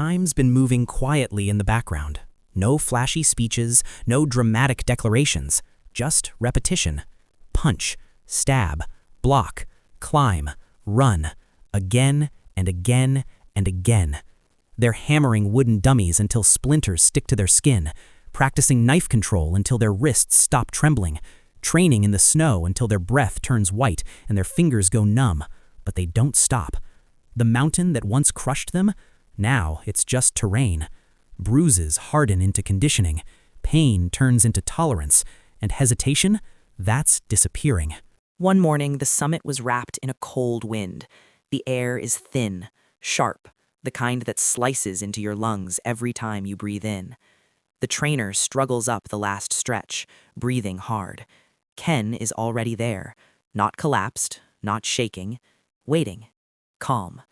Time's been moving quietly in the background. No flashy speeches, no dramatic declarations, just repetition. Punch, stab, block, climb, run, again and again and again. They're hammering wooden dummies until splinters stick to their skin, practicing knife control until their wrists stop trembling, training in the snow until their breath turns white and their fingers go numb, but they don't stop. The mountain that once crushed them, now it's just terrain. Bruises harden into conditioning, pain turns into tolerance, and hesitation, that's disappearing. One morning, the summit was wrapped in a cold wind. The air is thin, sharp, the kind that slices into your lungs every time you breathe in. The trainer struggles up the last stretch, breathing hard. Ken is already there, not collapsed, not shaking, waiting, calm.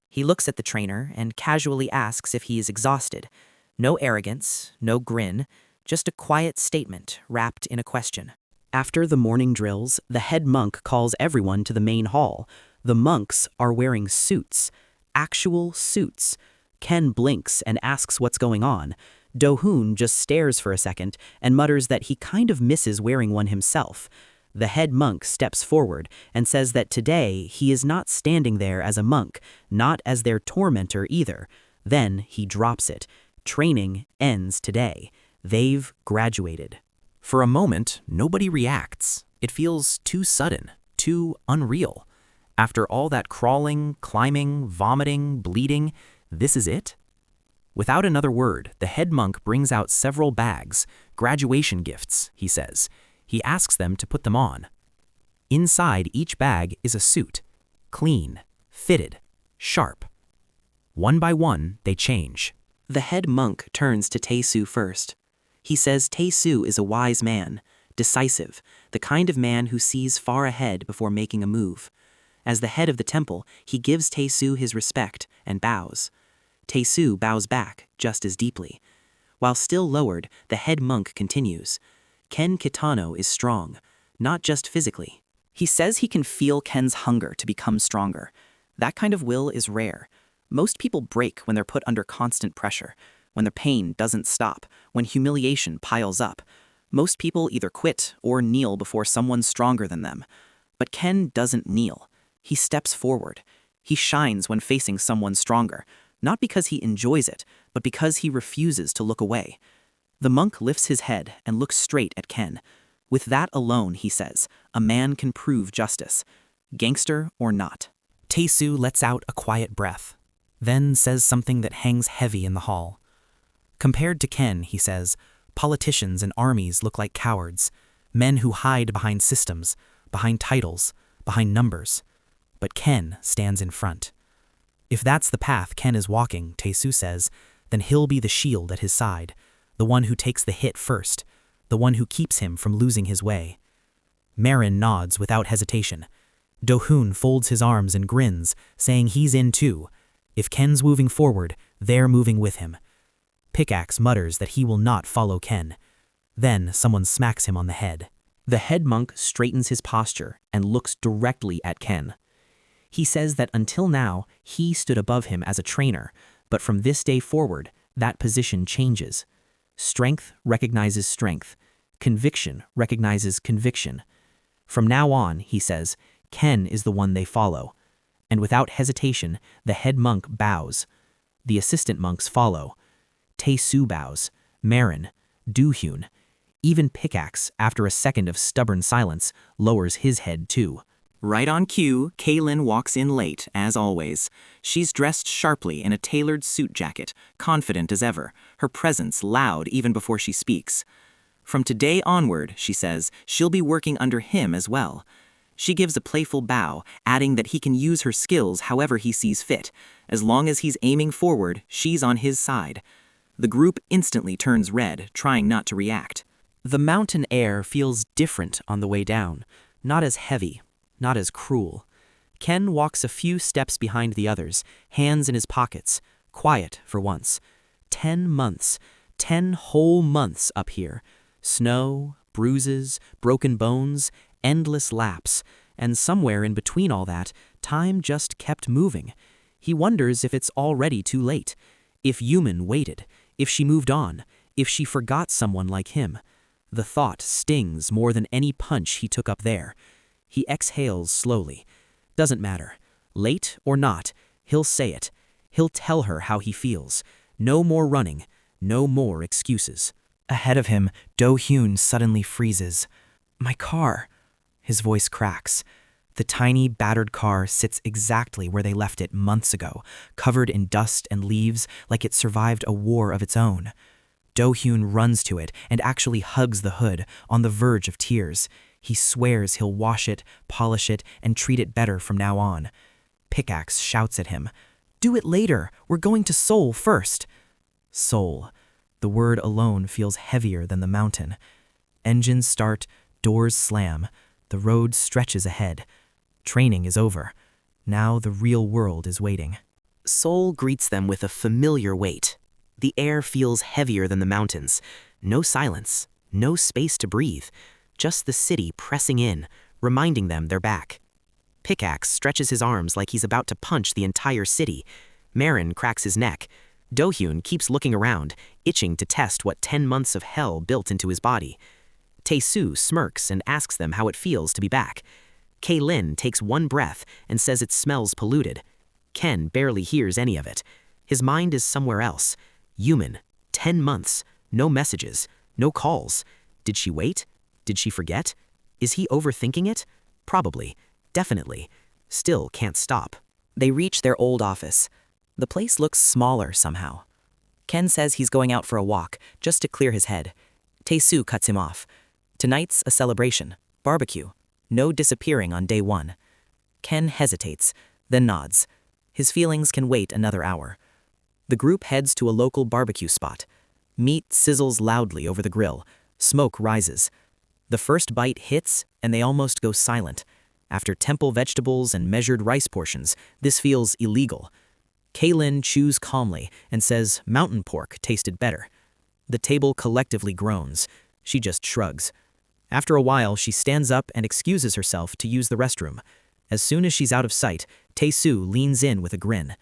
He looks at the trainer and casually asks if he is exhausted. No arrogance, no grin, just a quiet statement wrapped in a question. After the morning drills, the head monk calls everyone to the main hall. The monks are wearing suits, actual suits. Ken blinks and asks what's going on. Do-hoon just stares for a second and mutters that he kind of misses wearing one himself. The head monk steps forward and says that today he is not standing there as a monk, not as their tormentor either. Then he drops it. Training ends today. They've graduated. For a moment, nobody reacts. It feels too sudden, too unreal. After all that crawling, climbing, vomiting, bleeding, this is it? Without another word, the head monk brings out several bags, graduation gifts, he says. He asks them to put them on. Inside each bag is a suit, clean, fitted, sharp. One by one, they change. The head monk turns to Tae-soo first. He says Tae-soo is a wise man, decisive, the kind of man who sees far ahead before making a move. As the head of the temple, he gives Tae-soo his respect and bows. Tae-soo bows back just as deeply. While still lowered, the head monk continues. Ken Kitano is strong, not just physically. He says he can feel Ken's hunger to become stronger. That kind of will is rare. Most people break when they're put under constant pressure, when their pain doesn't stop, when humiliation piles up. Most people either quit or kneel before someone stronger than them. But Ken doesn't kneel. He steps forward. He shines when facing someone stronger, not because he enjoys it, but because he refuses to look away. The monk lifts his head and looks straight at Ken. With that alone, he says, a man can prove justice, gangster or not. Tae-soo lets out a quiet breath, then says something that hangs heavy in the hall. Compared to Ken, he says, politicians and armies look like cowards, men who hide behind systems, behind titles, behind numbers. But Ken stands in front. If that's the path Ken is walking, Tae-soo says, then he'll be the shield at his side, the one who takes the hit first, the one who keeps him from losing his way. Marin nods without hesitation. Do-hoon folds his arms and grins, saying he's in too. If Ken's moving forward, they're moving with him. Pickaxe mutters that he will not follow Ken. Then someone smacks him on the head. The head monk straightens his posture and looks directly at Ken. He says that until now, he stood above him as a trainer, but from this day forward, that position changes. Strength recognizes strength. Conviction recognizes conviction. From now on, he says, Ken is the one they follow. And without hesitation, the head monk bows. The assistant monks follow. Tae-soo bows, Marin, Do-hoon. Even Pickaxe, after a second of stubborn silence, lowers his head too. Right on cue, Kaylin walks in late, as always. She's dressed sharply in a tailored suit jacket, confident as ever, her presence loud even before she speaks. From today onward, she says, she'll be working under him as well. She gives a playful bow, adding that he can use her skills however he sees fit. As long as he's aiming forward, she's on his side. The group instantly turns red, trying not to react. The mountain air feels different on the way down, not as heavy, not as cruel. Ken walks a few steps behind the others, hands in his pockets, quiet for once. 10 months, 10 whole months up here. Snow, bruises, broken bones, endless laps, and somewhere in between all that, time just kept moving. He wonders if it's already too late. If Yuman waited, if she moved on, if she forgot someone like him, the thought stings more than any punch he took up there. He exhales slowly. Doesn't matter. Late or not, he'll say it. He'll tell her how he feels. No more running, no more excuses. Ahead of him, Do-hyun suddenly freezes. "My car." His voice cracks. The tiny, battered car sits exactly where they left it months ago, covered in dust and leaves like it survived a war of its own. Do-hyun runs to it and actually hugs the hood, on the verge of tears. He swears he'll wash it, polish it, and treat it better from now on. Pickaxe shouts at him, "Do it later. We're going to Seoul first." Seoul. The word alone feels heavier than the mountain. Engines start, doors slam. The road stretches ahead. Training is over. Now the real world is waiting. Seoul greets them with a familiar weight. The air feels heavier than the mountains. No silence, no space to breathe. Just the city pressing in, reminding them they're back. Pickaxe stretches his arms like he's about to punch the entire city. Marin cracks his neck. Do-hyun keeps looking around, itching to test what 10 months of hell built into his body. Tae-soo smirks and asks them how it feels to be back. Kae-lin takes one breath and says it smells polluted. Ken barely hears any of it. His mind is somewhere else. Human. 10 months. No messages. No calls. Did she wait? Did she forget? Is he overthinking it? Probably. Definitely. Still can't stop. They reach their old office. The place looks smaller somehow. Ken says he's going out for a walk, just to clear his head. Tae-soo cuts him off. Tonight's a celebration. Barbecue. No disappearing on day one. Ken hesitates, then nods. His feelings can wait another hour. The group heads to a local barbecue spot. Meat sizzles loudly over the grill. Smoke rises. The first bite hits, and they almost go silent. After temple vegetables and measured rice portions, this feels illegal. Kae-lin chews calmly and says mountain pork tasted better. The table collectively groans. She just shrugs. After a while, she stands up and excuses herself to use the restroom. As soon as she's out of sight, Tae-soo leans in with a grin.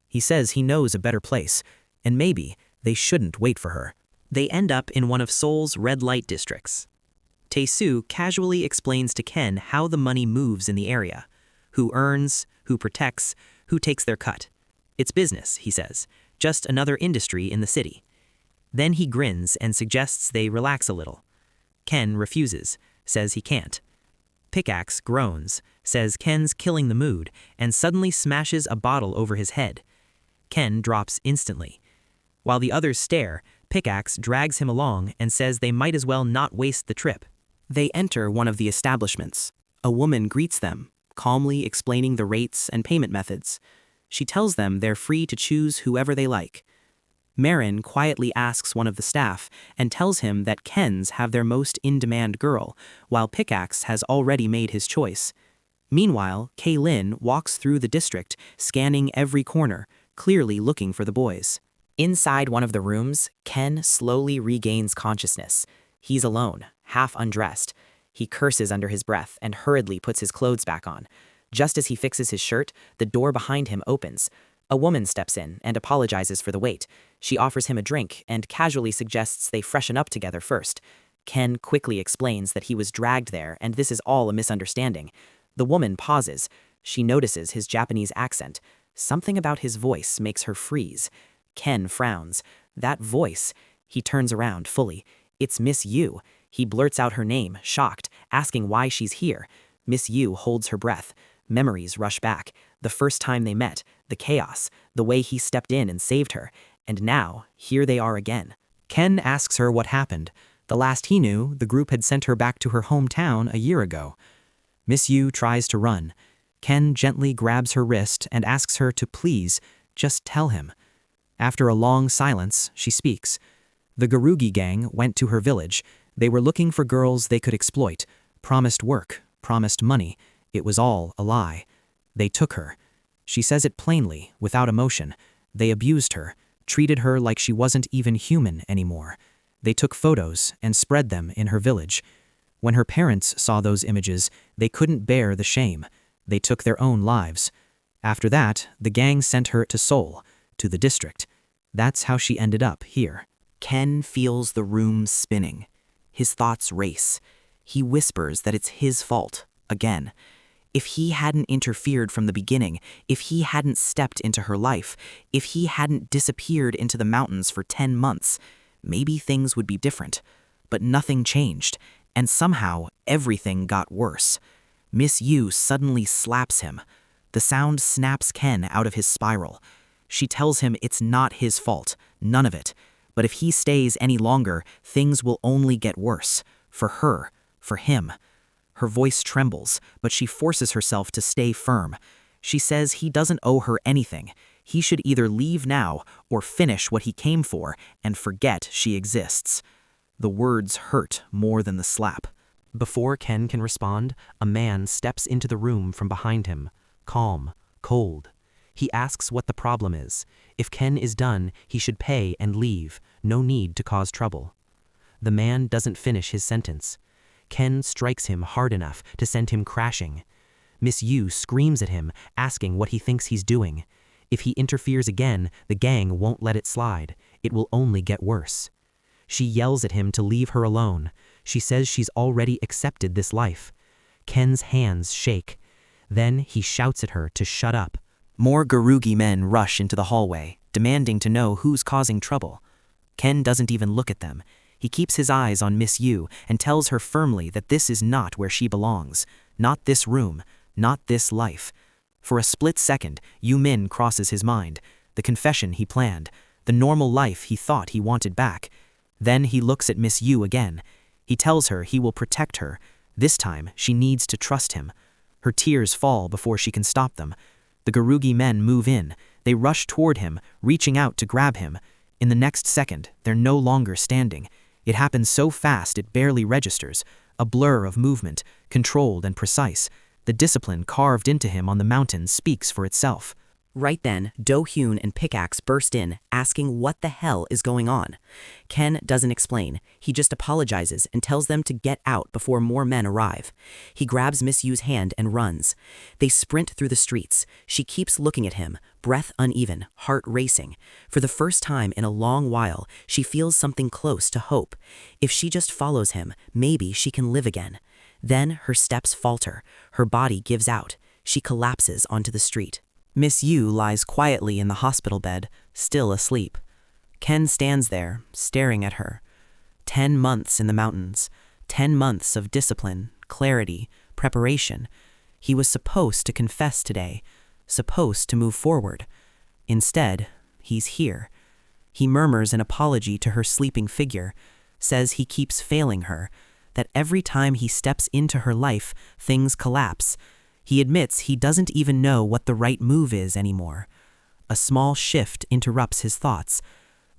He says he knows a better place, and maybe they shouldn't wait for her. They end up in one of Seoul's red light districts. Tae-soo casually explains to Ken how the money moves in the area. Who earns, who protects, who takes their cut. It's business, he says, just another industry in the city. Then he grins and suggests they relax a little. Ken refuses, says he can't. Pickaxe groans, says Ken's killing the mood, and suddenly smashes a bottle over his head. Ken drops instantly. While the others stare, Pickaxe drags him along and says they might as well not waste the trip. They enter one of the establishments. A woman greets them, calmly explaining the rates and payment methods. She tells them they're free to choose whoever they like. Marin quietly asks one of the staff and tells him that Ken's have their most in-demand girl, while Pickaxe has already made his choice. Meanwhile, Kae-lin walks through the district, scanning every corner, clearly looking for the boys. Inside one of the rooms, Ken slowly regains consciousness. He's alone, half undressed. He curses under his breath and hurriedly puts his clothes back on. Just as he fixes his shirt, the door behind him opens. A woman steps in and apologizes for the wait. She offers him a drink and casually suggests they freshen up together first. Ken quickly explains that he was dragged there and this is all a misunderstanding. The woman pauses. She notices his Japanese accent. Something about his voice makes her freeze. Ken frowns. That voice. He turns around fully. It's Miss Yu. He blurts out her name, shocked, asking why she's here. Miss Yu holds her breath. Memories rush back. The first time they met, the chaos, the way he stepped in and saved her. And now, here they are again. Ken asks her what happened. The last he knew, the group had sent her back to her hometown a year ago. Miss Yu tries to run. Ken gently grabs her wrist and asks her to please just tell him. After a long silence, she speaks. The Garugi gang went to her village. They were looking for girls they could exploit, promised work, promised money. It was all a lie. They took her. She says it plainly, without emotion. They abused her, treated her like she wasn't even human anymore. They took photos and spread them in her village. When her parents saw those images, they couldn't bear the shame. They took their own lives. After that, the gang sent her to Seoul, to the district. That's how she ended up here. Ken feels the room spinning. His thoughts race. He whispers that it's his fault, again. If he hadn't interfered from the beginning, if he hadn't stepped into her life, if he hadn't disappeared into the mountains for 10 months, maybe things would be different. But nothing changed, and somehow everything got worse. Miss Yu suddenly slaps him. The sound snaps Ken out of his spiral. She tells him it's not his fault, none of it. But if he stays any longer, things will only get worse. For her, for him. Her voice trembles, but she forces herself to stay firm. She says he doesn't owe her anything. He should either leave now or finish what he came for and forget she exists. The words hurt more than the slap. Before Ken can respond, a man steps into the room from behind him, calm, cold. He asks what the problem is. If Ken is done, he should pay and leave. No need to cause trouble. The man doesn't finish his sentence. Ken strikes him hard enough to send him crashing. Miss Yu screams at him, asking what he thinks he's doing. If he interferes again, the gang won't let it slide. It will only get worse. She yells at him to leave her alone. She says she's already accepted this life. Ken's hands shake. Then he shouts at her to shut up. More Garugi men rush into the hallway, demanding to know who's causing trouble. Ken doesn't even look at them. He keeps his eyes on Miss Yu and tells her firmly that this is not where she belongs. Not this room. Not this life. For a split second, Yu Min crosses his mind. The confession he planned. The normal life he thought he wanted back. Then he looks at Miss Yu again. He tells her he will protect her. This time, she needs to trust him. Her tears fall before she can stop them. The Garugi men move in. They rush toward him, reaching out to grab him. In the next second, they're no longer standing. It happens so fast it barely registers. A blur of movement, controlled and precise. The discipline carved into him on the mountain speaks for itself. Right then, Do-hyun and Pickaxe burst in, asking what the hell is going on. Ken doesn't explain. He just apologizes and tells them to get out before more men arrive. He grabs Miss Yu's hand and runs. They sprint through the streets. She keeps looking at him, breath uneven, heart racing. For the first time in a long while, she feels something close to hope. If she just follows him, maybe she can live again. Then her steps falter. Her body gives out. She collapses onto the street. Miss Yu lies quietly in the hospital bed, still asleep. Ken stands there, staring at her. 10 months in the mountains. 10 months of discipline, clarity, preparation. He was supposed to confess today, supposed to move forward. Instead, he's here. He murmurs an apology to her sleeping figure, says he keeps failing her, that every time he steps into her life, things collapse. He admits he doesn't even know what the right move is anymore. A small shift interrupts his thoughts.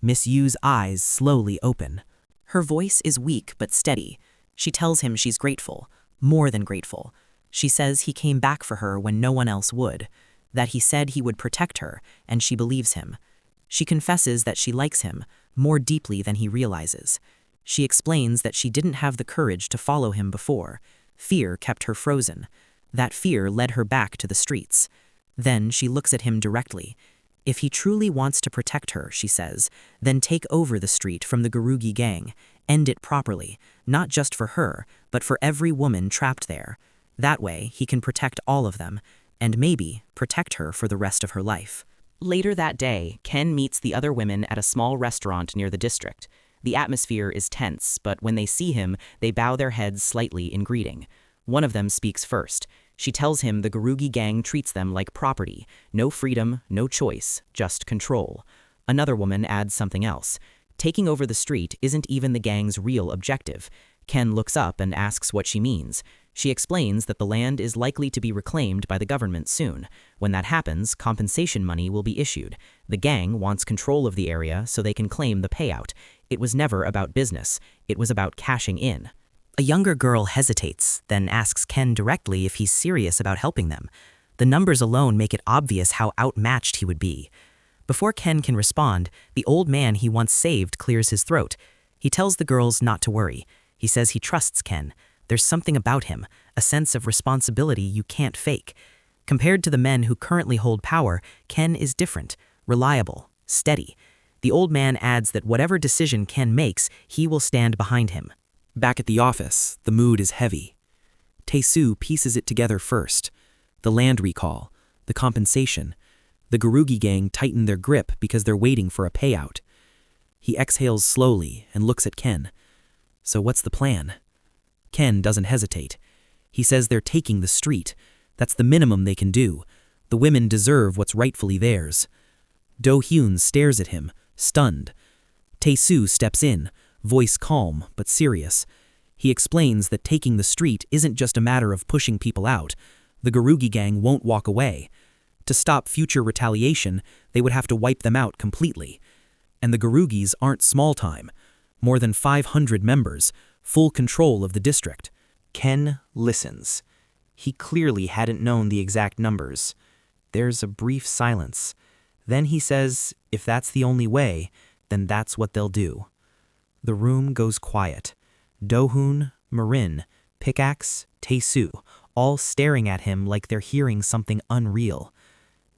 Miss Yu's eyes slowly open. Her voice is weak but steady. She tells him she's grateful, more than grateful. She says he came back for her when no one else would, that he said he would protect her, and she believes him. She confesses that she likes him, more deeply than he realizes. She explains that she didn't have the courage to follow him before. Fear kept her frozen. That fear led her back to the streets. Then she looks at him directly. If he truly wants to protect her, she says, then take over the street from the Garugi gang. End it properly, not just for her, but for every woman trapped there. That way, he can protect all of them, and maybe protect her for the rest of her life. Later that day, Ken meets the other women at a small restaurant near the district. The atmosphere is tense, but when they see him, they bow their heads slightly in greeting. One of them speaks first. She tells him the Garugi gang treats them like property. No freedom, no choice, just control. Another woman adds something else. Taking over the street isn't even the gang's real objective. Ken looks up and asks what she means. She explains that the land is likely to be reclaimed by the government soon. When that happens, compensation money will be issued. The gang wants control of the area so they can claim the payout. It was never about business. It was about cashing in. A younger girl hesitates, then asks Ken directly if he's serious about helping them. The numbers alone make it obvious how outmatched he would be. Before Ken can respond, the old man he once saved clears his throat. He tells the girls not to worry. He says he trusts Ken. There's something about him, a sense of responsibility you can't fake. Compared to the men who currently hold power, Ken is different, reliable, steady. The old man adds that whatever decision Ken makes, he will stand behind him. Back at the office, the mood is heavy. Tae-soo pieces it together first. The land recall, the compensation. The Garugi gang tighten their grip because they're waiting for a payout. He exhales slowly and looks at Ken. So what's the plan? Ken doesn't hesitate. He says they're taking the street. That's the minimum they can do. The women deserve what's rightfully theirs. Do-hyun stares at him, stunned. Tae-soo steps in, voice calm but serious. He explains that taking the street isn't just a matter of pushing people out. The Garugi gang won't walk away. To stop future retaliation, they would have to wipe them out completely. And the Garugis aren't small time. More than 500 members, full control of the district. Ken listens. He clearly hadn't known the exact numbers. There's a brief silence. Then he says, if that's the only way, then that's what they'll do. The room goes quiet. Do-hyun, Marin, Pickaxe, Tae-soo, all staring at him like they're hearing something unreal.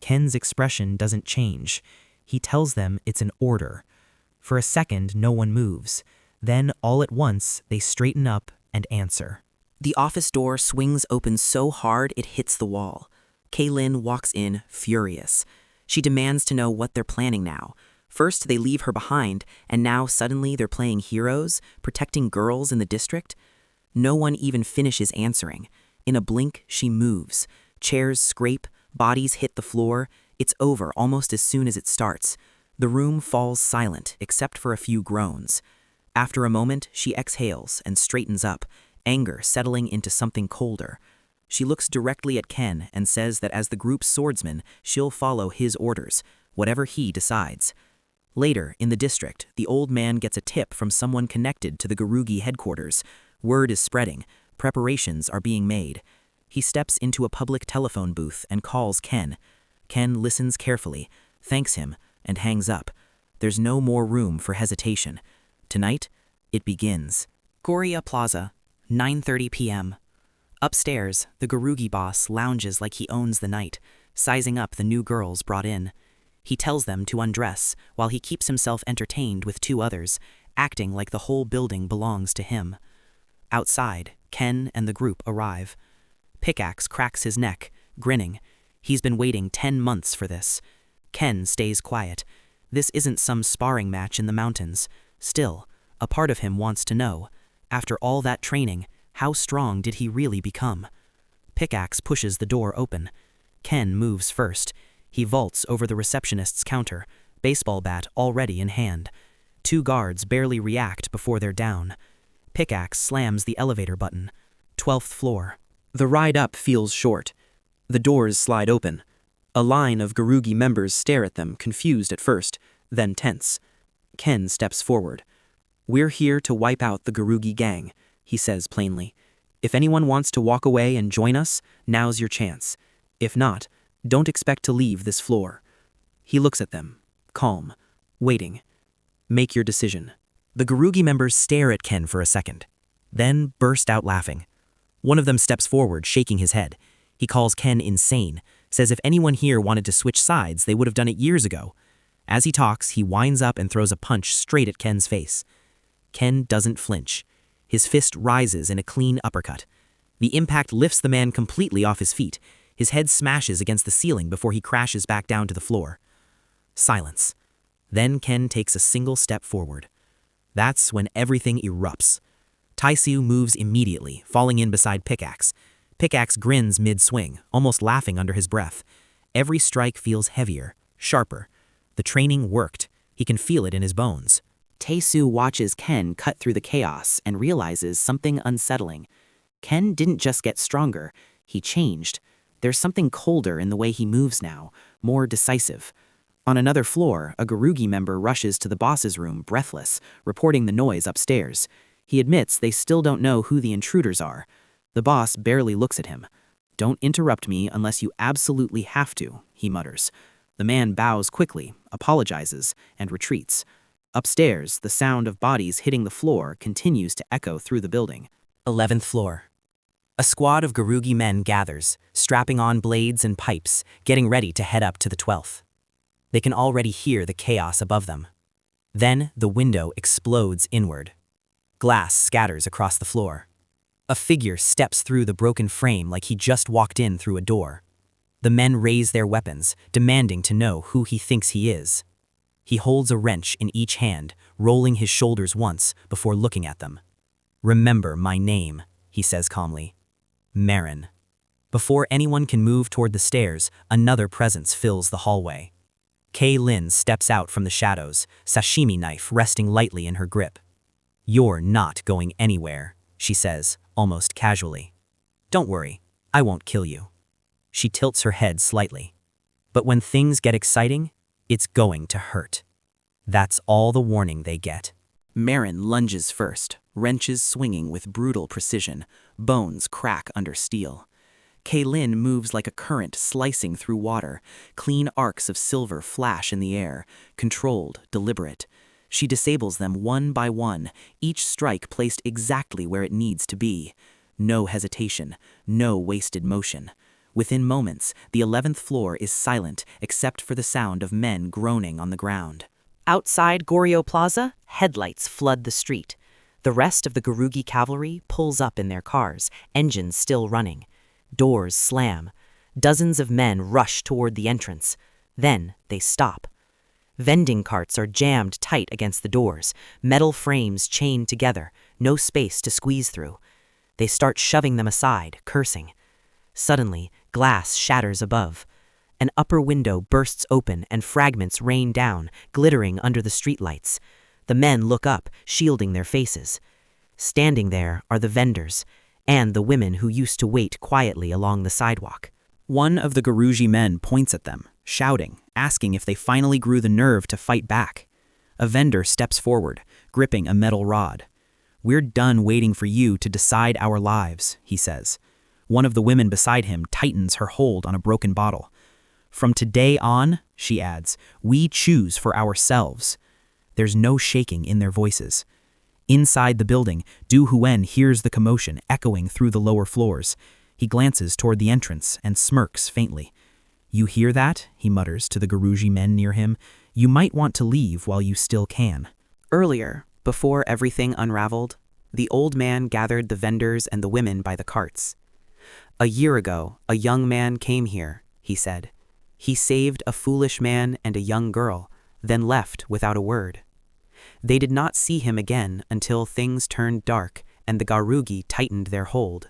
Ken's expression doesn't change. He tells them it's an order. For a second, no one moves. Then, all at once, they straighten up and answer. The office door swings open so hard it hits the wall. Kaylin walks in, furious. She demands to know what they're planning now. First, they leave her behind, and now suddenly they're playing heroes, protecting girls in the district. No one even finishes answering. In a blink, she moves. Chairs scrape, bodies hit the floor. It's over almost as soon as it starts. The room falls silent, except for a few groans. After a moment, she exhales and straightens up, anger settling into something colder. She looks directly at Ken and says that as the group's swordsman, she'll follow his orders, whatever he decides. Later, in the district, the old man gets a tip from someone connected to the Garugi headquarters. Word is spreading. Preparations are being made. He steps into a public telephone booth and calls Ken. Ken listens carefully, thanks him, and hangs up. There's no more room for hesitation. Tonight, it begins. Goria Plaza, 9:30 p.m. Upstairs, the Garugi boss lounges like he owns the night, sizing up the new girls brought in. He tells them to undress while he keeps himself entertained with two others, acting like the whole building belongs to him. Outside, Ken and the group arrive. Pickaxe cracks his neck, grinning. He's been waiting 10 months for this. Ken stays quiet. This isn't some sparring match in the mountains. Still, a part of him wants to know, after all that training, how strong did he really become? Pickaxe pushes the door open. Ken moves first. He vaults over the receptionist's counter, baseball bat already in hand. Two guards barely react before they're down. Pickaxe slams the elevator button. 12th floor. The ride up feels short. The doors slide open. A line of Garugi members stare at them, confused at first, then tense. Ken steps forward. "We're here to wipe out the Garugi gang," he says plainly. "If anyone wants to walk away and join us, now's your chance. If not, don't expect to leave this floor." He looks at them, calm, waiting. "Make your decision." The Garugi members stare at Ken for a second, then burst out laughing. One of them steps forward, shaking his head. He calls Ken insane, says if anyone here wanted to switch sides, they would have done it years ago. As he talks, he winds up and throws a punch straight at Ken's face. Ken doesn't flinch. His fist rises in a clean uppercut. The impact lifts the man completely off his feet. His head smashes against the ceiling before he crashes back down to the floor. Silence. Then Ken takes a single step forward. That's when everything erupts. Tae-soo moves immediately, falling in beside Pickaxe. Pickaxe grins mid-swing, almost laughing under his breath. Every strike feels heavier, sharper. The training worked. He can feel it in his bones. Tae-soo watches Ken cut through the chaos and realizes something unsettling. Ken didn't just get stronger, he changed. There's something colder in the way he moves now, more decisive. On another floor, a Garugi member rushes to the boss's room, breathless, reporting the noise upstairs. He admits they still don't know who the intruders are. The boss barely looks at him. "Don't interrupt me unless you absolutely have to," he mutters. The man bows quickly, apologizes, and retreats. Upstairs, the sound of bodies hitting the floor continues to echo through the building. 11th floor. A squad of Garugi men gathers, strapping on blades and pipes, getting ready to head up to the 12th. They can already hear the chaos above them. Then the window explodes inward. Glass scatters across the floor. A figure steps through the broken frame like he just walked in through a door. The men raise their weapons, demanding to know who he thinks he is. He holds a wrench in each hand, rolling his shoulders once before looking at them. "Remember my name," he says calmly. "Marin." Before anyone can move toward the stairs, another presence fills the hallway. Kay Lin steps out from the shadows, sashimi knife resting lightly in her grip. "You're not going anywhere," she says, almost casually. "Don't worry, I won't kill you." She tilts her head slightly. But when things get exciting, it's going to hurt. That's all the warning they get. Marin lunges first, wrenches swinging with brutal precision, bones crack under steel. Kaylin moves like a current slicing through water, clean arcs of silver flash in the air, controlled, deliberate. She disables them one by one, each strike placed exactly where it needs to be. No hesitation, no wasted motion. Within moments, the 11th floor is silent except for the sound of men groaning on the ground. Outside Goryeo Plaza, headlights flood the street. The rest of the Garugi cavalry pulls up in their cars, engines still running. Doors slam. Dozens of men rush toward the entrance. Then they stop. Vending carts are jammed tight against the doors, metal frames chained together, no space to squeeze through. They start shoving them aside, cursing. Suddenly, glass shatters above. An upper window bursts open and fragments rain down, glittering under the streetlights. The men look up, shielding their faces. Standing there are the vendors, and the women who used to wait quietly along the sidewalk. One of the Garugi men points at them, shouting, asking if they finally grew the nerve to fight back. A vendor steps forward, gripping a metal rod. "We're done waiting for you to decide our lives," he says. One of the women beside him tightens her hold on a broken bottle. "From today on," she adds, "we choose for ourselves." There's no shaking in their voices. Inside the building, Du Huen hears the commotion echoing through the lower floors. He glances toward the entrance and smirks faintly. "You hear that?" he mutters to the Garugi men near him. "You might want to leave while you still can." Earlier, before everything unraveled, the old man gathered the vendors and the women by the carts. "A year ago, a young man came here," he said. "He saved a foolish man and a young girl, then left without a word. They did not see him again until things turned dark and the Garugi tightened their hold.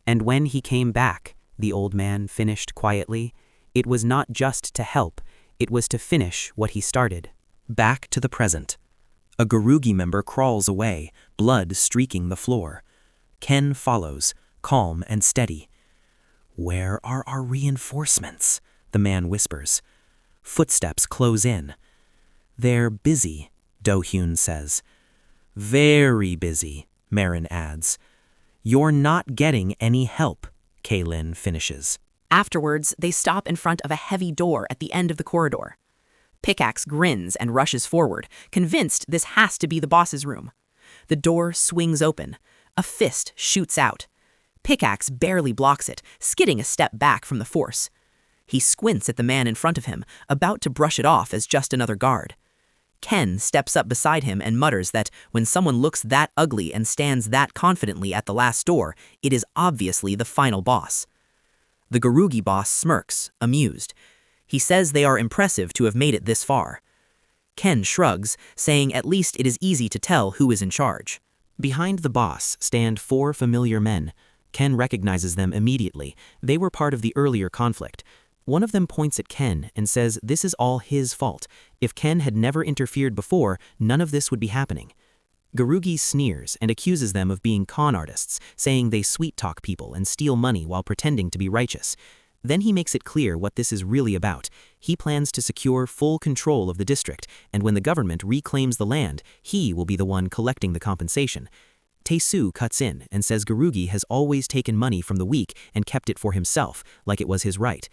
And when he came back," the old man finished quietly, "it was not just to help, it was to finish what he started." Back to the present. A Garugi member crawls away, blood streaking the floor. Ken follows, calm and steady. "Where are our reinforcements?" the man whispers. Footsteps close in. "They're busy," Do-hyun says. "Very busy," Marin adds. "You're not getting any help," Kaylin finishes. Afterwards, they stop in front of a heavy door at the end of the corridor. Pickaxe grins and rushes forward, convinced this has to be the boss's room. The door swings open. A fist shoots out. Pickaxe barely blocks it, skidding a step back from the force. He squints at the man in front of him, about to brush it off as just another guard. Ken steps up beside him and mutters that when someone looks that ugly and stands that confidently at the last door, it is obviously the final boss. The Garugi boss smirks, amused. He says they are impressive to have made it this far. Ken shrugs, saying at least it is easy to tell who is in charge. Behind the boss stand 4 familiar men. Ken recognizes them immediately. They were part of the earlier conflict. One of them points at Ken and says this is all his fault. If Ken had never interfered before, none of this would be happening. Garugi sneers and accuses them of being con artists, saying they sweet-talk people and steal money while pretending to be righteous. Then he makes it clear what this is really about. He plans to secure full control of the district, and when the government reclaims the land, he will be the one collecting the compensation. Tae-soo cuts in and says Garugi has always taken money from the weak and kept it for himself, like it was his right.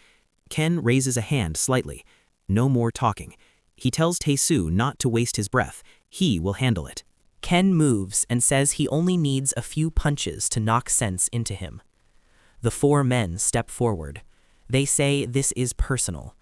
Ken raises a hand slightly. No more talking. He tells Tae-soo not to waste his breath. He will handle it. Ken moves and says he only needs a few punches to knock sense into him. The 4 men step forward. They say this is personal.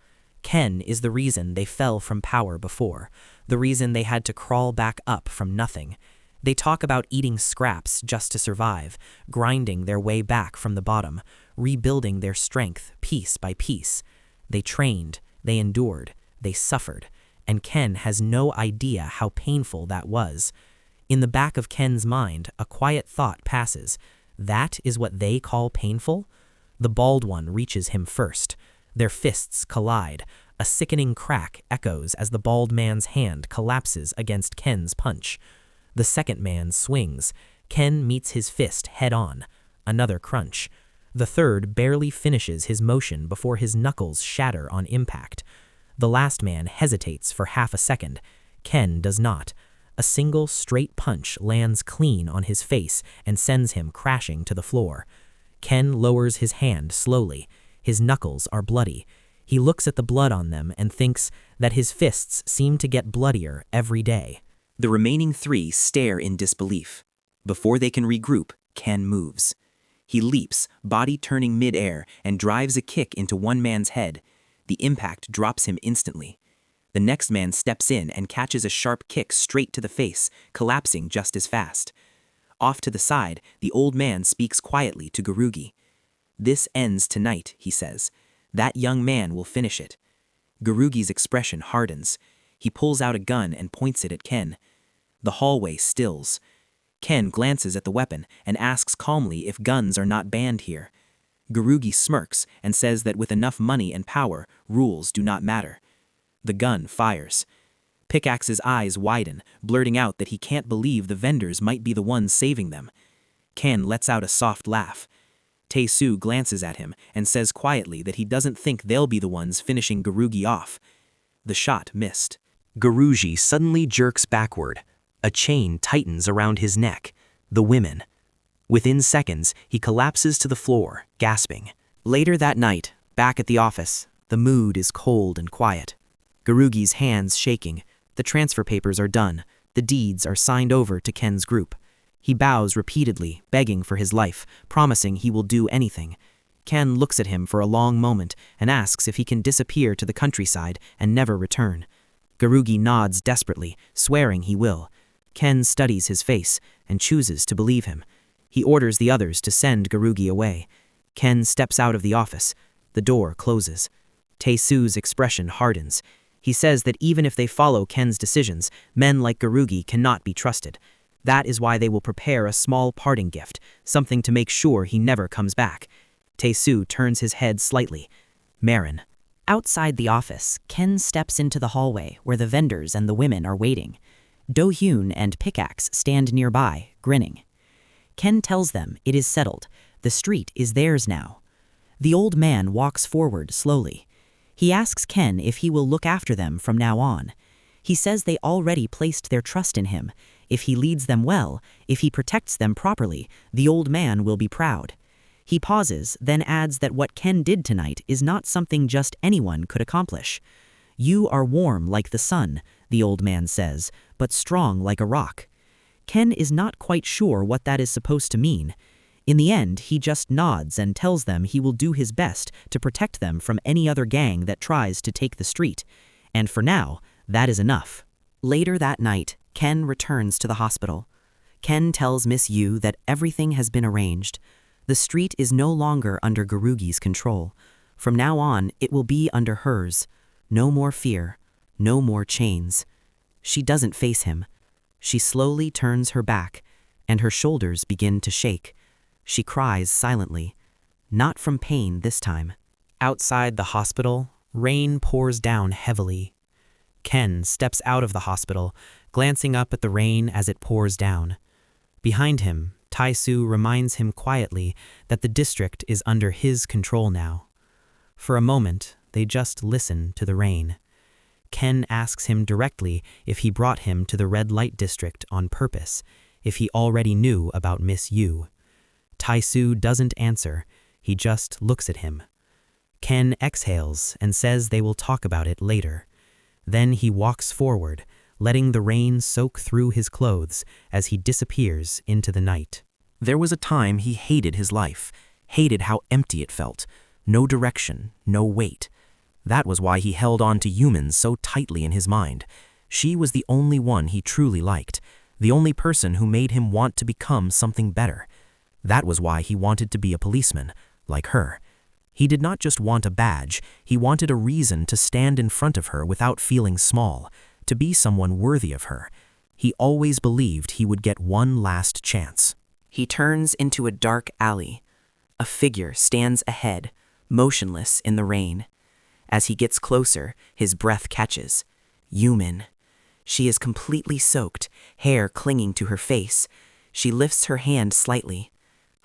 Ken is the reason they fell from power before, the reason they had to crawl back up from nothing. They talk about eating scraps just to survive, grinding their way back from the bottom, rebuilding their strength piece by piece. They trained, they endured, they suffered, and Ken has no idea how painful that was. In the back of Ken's mind, a quiet thought passes. That is what they call painful? The bald one reaches him first. Their fists collide. A sickening crack echoes as the bald man's hand collapses against Ken's punch. The second man swings. Ken meets his fist head-on. Another crunch. The third barely finishes his motion before his knuckles shatter on impact. The last man hesitates for half a second. Ken does not. A single straight punch lands clean on his face and sends him crashing to the floor. Ken lowers his hand slowly. His knuckles are bloody. He looks at the blood on them and thinks that his fists seem to get bloodier every day. The remaining three stare in disbelief. Before they can regroup, Ken moves. He leaps, body turning mid-air, and drives a kick into one man's head. The impact drops him instantly. The next man steps in and catches a sharp kick straight to the face, collapsing just as fast. Off to the side, the old man speaks quietly to Garugi. "This ends tonight," he says. "That young man will finish it." Garugi's expression hardens. He pulls out a gun and points it at Ken. The hallway stills. Ken glances at the weapon and asks calmly if guns are not banned here. Garugi smirks and says that with enough money and power, rules do not matter. The gun fires. Pickaxe's eyes widen, blurting out that he can't believe the vendors might be the ones saving them. Ken lets out a soft laugh. Tae-soo glances at him and says quietly that he doesn't think they'll be the ones finishing Garugi off. The shot missed. Garugi suddenly jerks backward. A chain tightens around his neck. The women. Within seconds, he collapses to the floor, gasping. Later that night, back at the office, the mood is cold and quiet. Garugi's hands shaking. The transfer papers are done. The deeds are signed over to Ken's group. He bows repeatedly, begging for his life, promising he will do anything. Ken looks at him for a long moment and asks if he can disappear to the countryside and never return. Garugi nods desperately, swearing he will. Ken studies his face and chooses to believe him. He orders the others to send Garugi away. Ken steps out of the office. The door closes. Tae-soo's expression hardens. He says that even if they follow Ken's decisions, men like Garugi cannot be trusted. That is why they will prepare a small parting gift, something to make sure he never comes back. Tae-soo turns his head slightly. Marin. Outside the office, Ken steps into the hallway where the vendors and the women are waiting. Do-hyun and Pickaxe stand nearby, grinning. Ken tells them it is settled. The street is theirs now. The old man walks forward slowly. He asks Ken if he will look after them from now on. He says they already placed their trust in him. If he leads them well, if he protects them properly, the old man will be proud. He pauses, then adds that what Ken did tonight is not something just anyone could accomplish. "You are warm like the sun," the old man says, "but strong like a rock." Ken is not quite sure what that is supposed to mean. In the end, he just nods and tells them he will do his best to protect them from any other gang that tries to take the street. And for now, that is enough. Later that night, Ken returns to the hospital. Ken tells Miss Yu that everything has been arranged. The street is no longer under Garugi's control. From now on, it will be under hers. No more fear. No more chains. She doesn't face him. She slowly turns her back, and her shoulders begin to shake. She cries silently. Not from pain this time. Outside the hospital, rain pours down heavily. Ken steps out of the hospital, glancing up at the rain as it pours down. Behind him, Tae-soo reminds him quietly that the district is under his control now. For a moment, they just listen to the rain. Ken asks him directly if he brought him to the red light district on purpose, if he already knew about Miss Yu. Tae-soo doesn't answer, he just looks at him. Ken exhales and says they will talk about it later. Then he walks forward, letting the rain soak through his clothes as he disappears into the night. There was a time he hated his life, hated how empty it felt. No direction, no weight. That was why he held on to humans so tightly in his mind. She was the only one he truly liked, the only person who made him want to become something better. That was why he wanted to be a policeman, like her. He did not just want a badge, he wanted a reason to stand in front of her without feeling small, to be someone worthy of her. He always believed he would get one last chance. He turns into a dark alley. A figure stands ahead, motionless in the rain. As he gets closer, his breath catches. Yumin. She is completely soaked, hair clinging to her face. She lifts her hand slightly.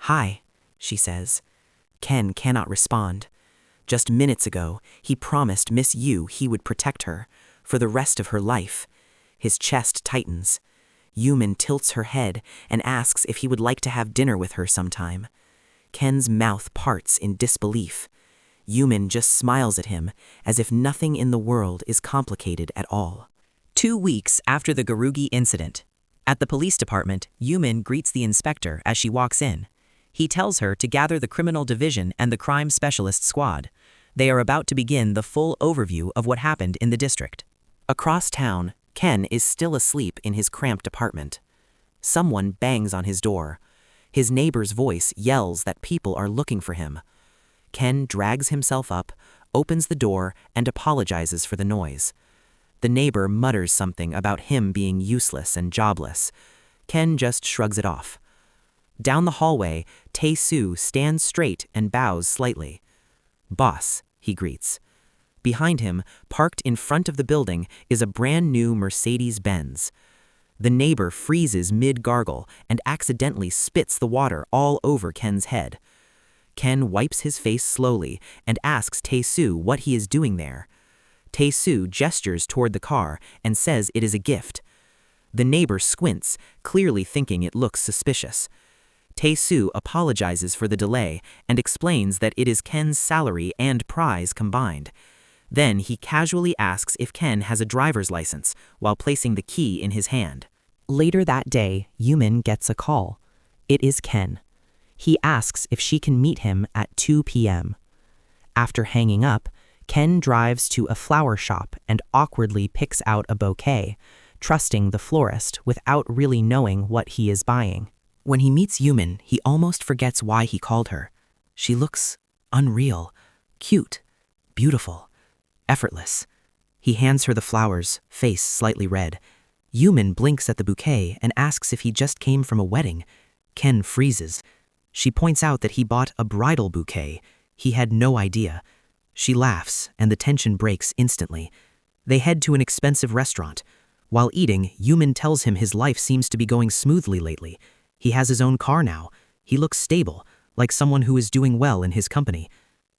"Hi," she says. Ken cannot respond. Just minutes ago, he promised Miss Yu he would protect her, for the rest of her life. His chest tightens. Yumin tilts her head and asks if he would like to have dinner with her sometime. Ken's mouth parts in disbelief. Yumin just smiles at him, as if nothing in the world is complicated at all. 2 weeks after the Garugi incident. At the police department, Yumin greets the inspector as she walks in. He tells her to gather the criminal division and the crime specialist squad. They are about to begin the full overview of what happened in the district. Across town, Ken is still asleep in his cramped apartment. Someone bangs on his door. His neighbor's voice yells that people are looking for him. Ken drags himself up, opens the door, and apologizes for the noise. The neighbor mutters something about him being useless and jobless. Ken just shrugs it off. Down the hallway, Tae-soo stands straight and bows slightly. "Boss," he greets. Behind him, parked in front of the building, is a brand new Mercedes-Benz. The neighbor freezes mid-gargle and accidentally spits the water all over Ken's head. Ken wipes his face slowly and asks Tae-soo what he is doing there. Tae-soo gestures toward the car and says it is a gift. The neighbor squints, clearly thinking it looks suspicious. Tae-soo apologizes for the delay and explains that it is Ken's salary and prize combined. Then he casually asks if Ken has a driver's license while placing the key in his hand. Later that day, Yumin gets a call. It is Ken. He asks if she can meet him at 2 p.m. After hanging up, Ken drives to a flower shop and awkwardly picks out a bouquet, trusting the florist without really knowing what he is buying. When he meets Yumin, he almost forgets why he called her. She looks unreal, cute, beautiful, effortless. He hands her the flowers, face slightly red. Yumin blinks at the bouquet and asks if he just came from a wedding. Ken freezes. She points out that he bought a bridal bouquet. He had no idea. She laughs, and the tension breaks instantly. They head to an expensive restaurant. While eating, Yumin tells him his life seems to be going smoothly lately. He has his own car now. He looks stable, like someone who is doing well in his company.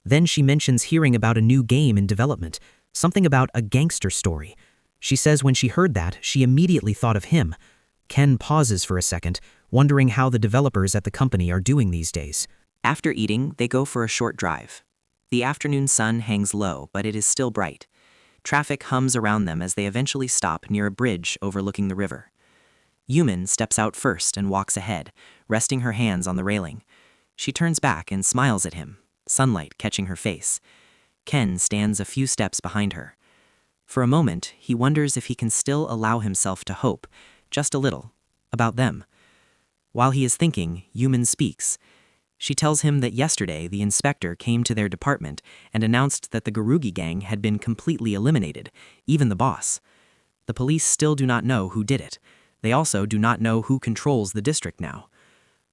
Then she mentions hearing about a new game in development, something about a gangster story. She says when she heard that, she immediately thought of him. Ken pauses for a second, wondering how the developers at the company are doing these days. After eating, they go for a short drive. The afternoon sun hangs low, but it is still bright. Traffic hums around them as they eventually stop near a bridge overlooking the river. Yumin steps out first and walks ahead, resting her hands on the railing. She turns back and smiles at him, sunlight catching her face. Ken stands a few steps behind her. For a moment, he wonders if he can still allow himself to hope, just a little, about them. While he is thinking, Yumin speaks. She tells him that yesterday the inspector came to their department and announced that the Garugi gang had been completely eliminated, even the boss. The police still do not know who did it. They also do not know who controls the district now.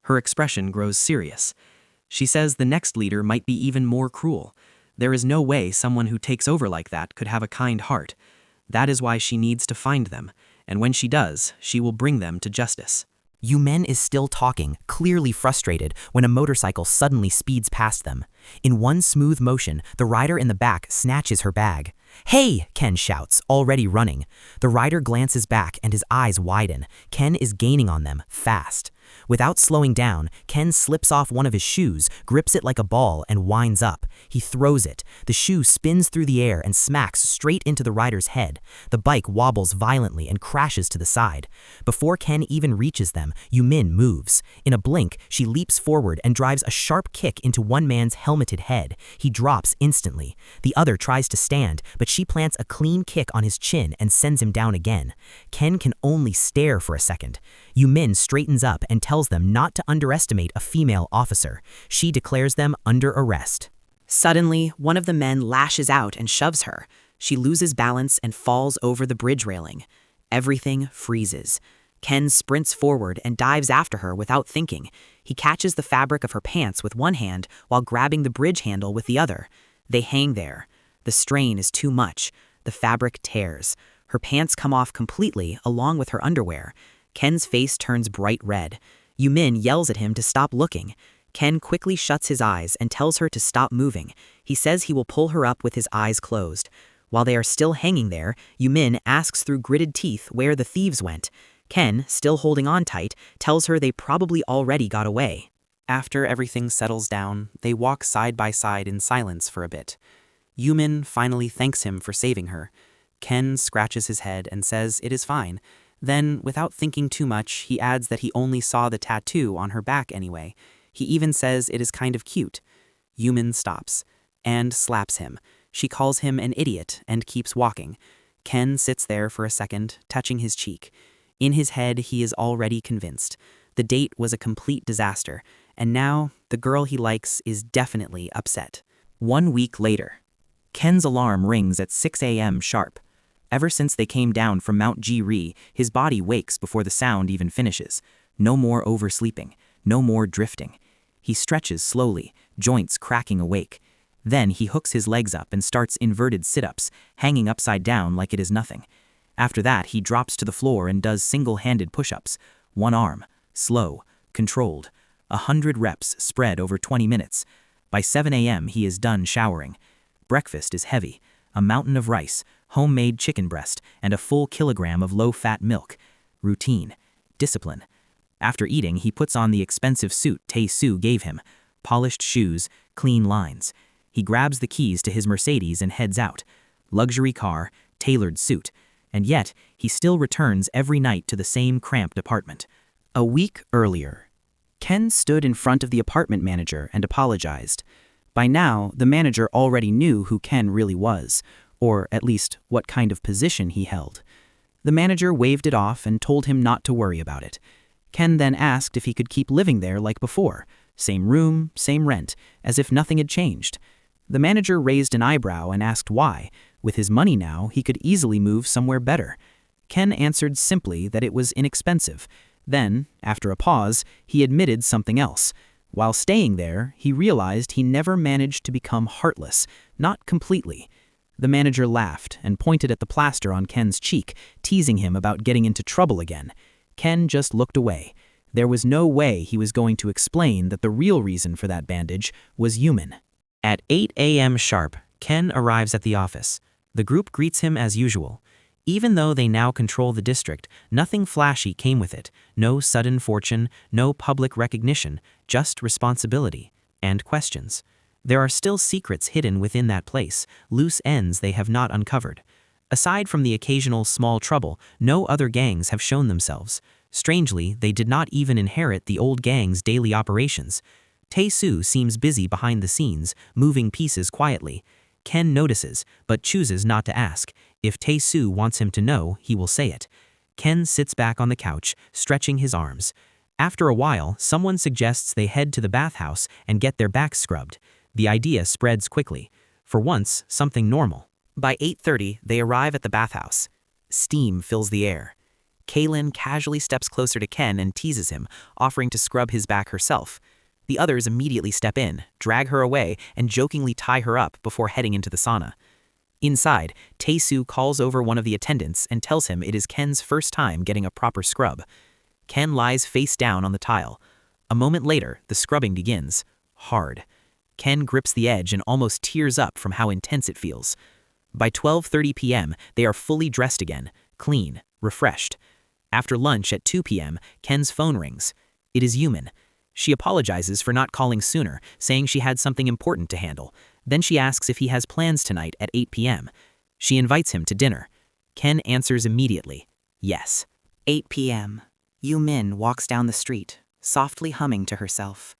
Her expression grows serious. She says the next leader might be even more cruel. There is no way someone who takes over like that could have a kind heart. That is why she needs to find them, and when she does, she will bring them to justice. Yumin is still talking, clearly frustrated, when a motorcycle suddenly speeds past them. In one smooth motion, the rider in the back snatches her bag. "Hey!" Ken shouts, already running. The rider glances back and his eyes widen. Ken is gaining on them, fast. Without slowing down, Ken slips off one of his shoes, grips it like a ball, and winds up. He throws it. The shoe spins through the air and smacks straight into the rider's head. The bike wobbles violently and crashes to the side. Before Ken even reaches them, Yumin moves. In a blink, she leaps forward and drives a sharp kick into one man's helmeted head. He drops instantly. The other tries to stand, but she plants a clean kick on his chin and sends him down again. Ken can only stare for a second. Yumin straightens up and tells them not to underestimate a female officer. She declares them under arrest. Suddenly, one of the men lashes out and shoves her. She loses balance and falls over the bridge railing. Everything freezes. Ken sprints forward and dives after her without thinking. He catches the fabric of her pants with one hand while grabbing the bridge handle with the other. They hang there. The strain is too much. The fabric tears. Her pants come off completely along with her underwear. Ken's face turns bright red. Yumin yells at him to stop looking. Ken quickly shuts his eyes and tells her to stop moving. He says he will pull her up with his eyes closed. While they are still hanging there, Yumin asks through gritted teeth where the thieves went. Ken, still holding on tight, tells her they probably already got away. After everything settles down, they walk side by side in silence for a bit. Yumin finally thanks him for saving her. Ken scratches his head and says it is fine. Then, without thinking too much, he adds that he only saw the tattoo on her back anyway. He even says it is kind of cute. Yumin stops and slaps him. She calls him an idiot and keeps walking. Ken sits there for a second, touching his cheek. In his head, he is already convinced. The date was a complete disaster, and now the girl he likes is definitely upset. 1 week later. Ken's alarm rings at 6 a.m. sharp. Ever since they came down from Mount Ji-ri, his body wakes before the sound even finishes. No more oversleeping, no more drifting. He stretches slowly, joints cracking awake. Then he hooks his legs up and starts inverted sit-ups, hanging upside down like it is nothing. After that, he drops to the floor and does single-handed push-ups. One arm, slow, controlled. 100 reps spread over 20 minutes. By 7 a.m. he is done showering. Breakfast is heavy. A mountain of rice, homemade chicken breast, and a full kilogram of low-fat milk. Routine. Discipline. After eating, he puts on the expensive suit Tae-soo gave him. Polished shoes, clean lines. He grabs the keys to his Mercedes and heads out. Luxury car, tailored suit. And yet, he still returns every night to the same cramped apartment. A week earlier, Ken stood in front of the apartment manager and apologized. By now, the manager already knew who Ken really was, or at least what kind of position he held. The manager waved it off and told him not to worry about it. Ken then asked if he could keep living there like before, same room, same rent, as if nothing had changed. The manager raised an eyebrow and asked why. With his money now, he could easily move somewhere better. Ken answered simply that it was inexpensive. Then, after a pause, he admitted something else. While staying there, he realized he never managed to become heartless, not completely. The manager laughed and pointed at the plaster on Ken's cheek, teasing him about getting into trouble again. Ken just looked away. There was no way he was going to explain that the real reason for that bandage was Yumin. At 8 a.m. sharp, Ken arrives at the office. The group greets him as usual. Even though they now control the district, nothing flashy came with it. No sudden fortune, no public recognition, just responsibility and questions. There are still secrets hidden within that place, loose ends they have not uncovered. Aside from the occasional small trouble, no other gangs have shown themselves. Strangely, they did not even inherit the old gang's daily operations. Tae-soo seems busy behind the scenes, moving pieces quietly. Ken notices, but chooses not to ask. If Tae-soo wants him to know, he will say it. Ken sits back on the couch, stretching his arms. After a while, someone suggests they head to the bathhouse and get their backs scrubbed. The idea spreads quickly. For once, something normal. By 8:30, they arrive at the bathhouse. Steam fills the air. Kaylin casually steps closer to Ken and teases him, offering to scrub his back herself. The others immediately step in, drag her away, and jokingly tie her up before heading into the sauna. Inside, Tae-soo calls over one of the attendants and tells him it is Ken's first time getting a proper scrub. Ken lies face down on the tile. A moment later, the scrubbing begins. Hard. Ken grips the edge and almost tears up from how intense it feels. By 12:30 p.m., they are fully dressed again, clean, refreshed. After lunch at 2 p.m., Ken's phone rings. It is human. She apologizes for not calling sooner, saying she had something important to handle. Then she asks if he has plans tonight at 8 p.m. She invites him to dinner. Ken answers immediately, yes. 8 p.m. Yu Min walks down the street, softly humming to herself.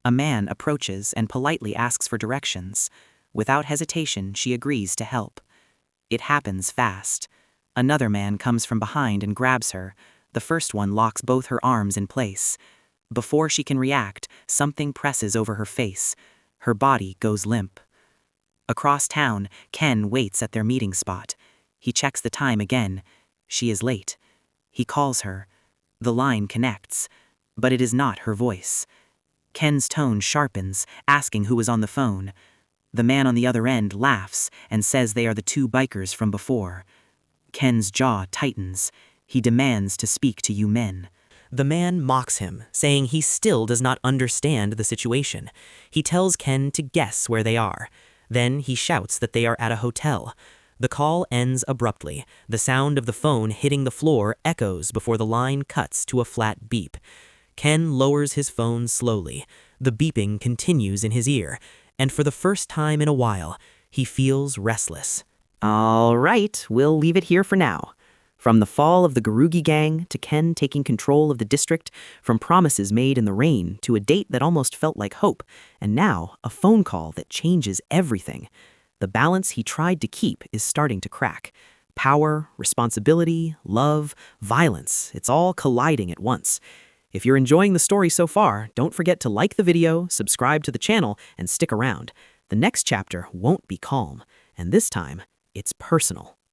A man approaches and politely asks for directions. Without hesitation, she agrees to help. It happens fast. Another man comes from behind and grabs her. The first one locks both her arms in place. Before she can react, something presses over her face. Her body goes limp. Across town, Ken waits at their meeting spot. He checks the time again. She is late. He calls her. The line connects, but it is not her voice. Ken's tone sharpens, asking who is on the phone. The man on the other end laughs and says they are the two bikers from before. Ken's jaw tightens. He demands to speak to Yu Min. The man mocks him, saying he still does not understand the situation. He tells Ken to guess where they are. Then he shouts that they are at a hotel. The call ends abruptly. The sound of the phone hitting the floor echoes before the line cuts to a flat beep. Ken lowers his phone slowly. The beeping continues in his ear, and for the first time in a while, he feels restless. All right, we'll leave it here for now. From the fall of the Garugi gang to Ken taking control of the district, from promises made in the rain to a date that almost felt like hope, and now a phone call that changes everything. The balance he tried to keep is starting to crack. Power, responsibility, love, violence, it's all colliding at once. If you're enjoying the story so far, don't forget to like the video, subscribe to the channel, and stick around. The next chapter won't be calm, and this time, it's personal.